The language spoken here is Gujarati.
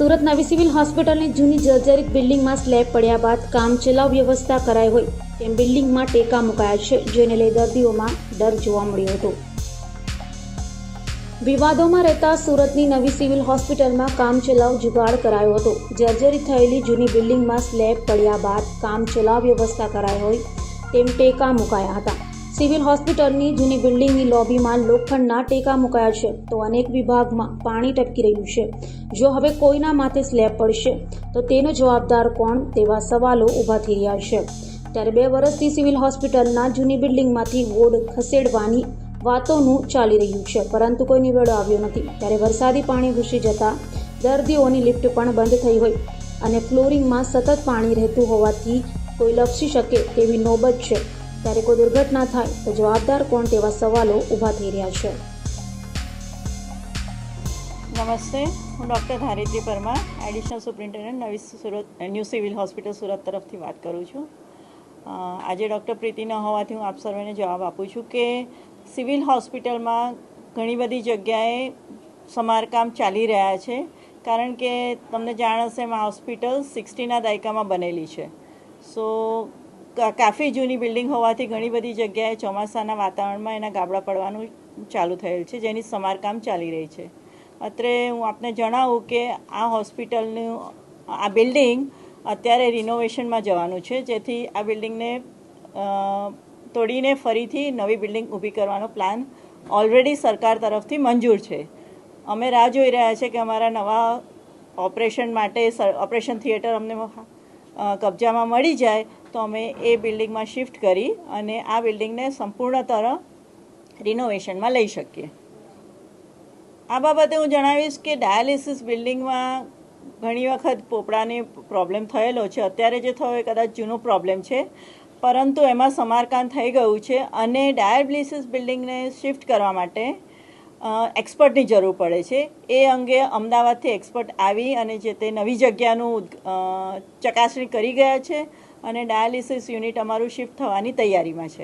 સુરત નવી સિવિલ હોસ્પિટલની જૂની જર્જરિત બિલ્ડિંગમાં સ્લેબ પડ્યા બાદ કામચલાઉ વ્યવસ્થા કરાઈ હોય તેમ બિલ્ડિંગમાં ટેકા મુકાયા છે, જેને લઈ દર્દીઓમાં ડર જોવા મળ્યો હતો। વિવાદોમાં રહેતા સુરતની નવી સિવિલ હોસ્પિટલમાં કામચલાઉ જુગાડ કરાયો હતો। જર્જરિત થયેલી જૂની બિલ્ડિંગમાં સ્લેબ પડ્યા બાદ કામચલાઉ વ્યવસ્થા કરાઈ હોય તેમ ટેકા મુકાયા હતા। સિવિલ હોસ્પિટલની જૂની બિલ્ડિંગની લોબીમાં લોખંડના ટેકા મુકાયા છે, તો અનેક વિભાગમાં પાણી ટપકી રહ્યું છે। જો હવે કોઈના માથે સ્લેબ પડશે તો તેનો જવાબદાર કોણ તેવા સવાલો ઊભા થઈ રહ્યા છે। ત્યારે 2 વર્ષથી સિવિલ હોસ્પિટલના જૂની બિલ્ડિંગમાંથી વોર્ડ ખસેડવાની વાતોનું ચાલી રહ્યું છે, પરંતુ કોઈ નિવેડો આવ્યો નથી। ત્યારે વરસાદી પાણી ઘૂસી જતા દર્દીઓની લિફ્ટ પણ બંધ થઈ હોય અને ફ્લોરિંગમાં સતત પાણી રહેતું હોવાથી કોઈ લપસી શકે તેવી નોબત છે। ત્યારે કોઈ દુર્ઘટના થાય તો જવાબદાર કોણ તેવા સવાલો ઊભા થઈ રહ્યા છે। નમસ્તે, હું doctor Dharitri Parmar, additional superintendent new civil hospital Surat તરફથી વાત કરું છું। આજે ડૉક્ટર પ્રીતિ ન હોવાથી હું આપ સર્વેને જવાબ આપું છું કે સિવિલ હોસ્પિટલમાં ઘણી બધી જગ્યાએ સમારકામ ચાલી રહ્યા છે, કારણ કે તમને જાણ હશે એમાં હોસ્પિટલ 60ના દાયકામાં બનેલી છે। સો કાફી જૂની બિલ્ડિંગ હોવાથી ઘણી બધી જગ્યાએ ચોમાસાના વાતાવરણમાં એના ગાબડા પડવાનું ચાલુ થયેલ છે, જેની સમારકામ ચાલી રહી છે। અત્રે હું આપને જણાવું કે આ હોસ્પિટલનું આ બિલ્ડિંગ અત્યારે રિનોવેશનમાં જવાનું છે, જેથી આ બિલ્ડિંગને તોડીને ફરીથી નવી બિલ્ડિંગ ઊભી કરવાનો પ્લાન ઓલરેડી સરકાર તરફથી મંજૂર છે। અમે રાહ જોઈ રહ્યા છે કે અમારા નવા ઓપરેશન માટે ઓપરેશન થિયેટર અમને કબજામાં મળી જાય તો અમે એ બિલ્ડિંગમાં શિફ્ટ કરી અને આ બિલ્ડિંગને સંપૂર્ણતઃ રિનોવેશનમાં લઈ શકીએ। આ બાબતે હું જણાવીશ કે ડાયાલિસિસ બિલ્ડિંગમાં ઘણી વખત પોપડાની પ્રોબ્લેમ થયેલો છે। અત્યારે જે થયો એ કદાચ જૂનો પ્રોબ્લેમ છે, પરંતુ એમાં સમારકામ થઈ ગયું છે અને ડાયાલિસિસ બિલ્ડિંગને શિફ્ટ કરવા માટે એક્સપર્ટની જરૂર પડે છે। એ અંગે અમદાવાદથી એક્સપર્ટ આવી અને જે તે નવી જગ્યાનું ચકાસણી કરી ગયા છે અને ડાયાલિસિસ યુનિટ અમારું શિફ્ટ થવાની તૈયારીમાં છે।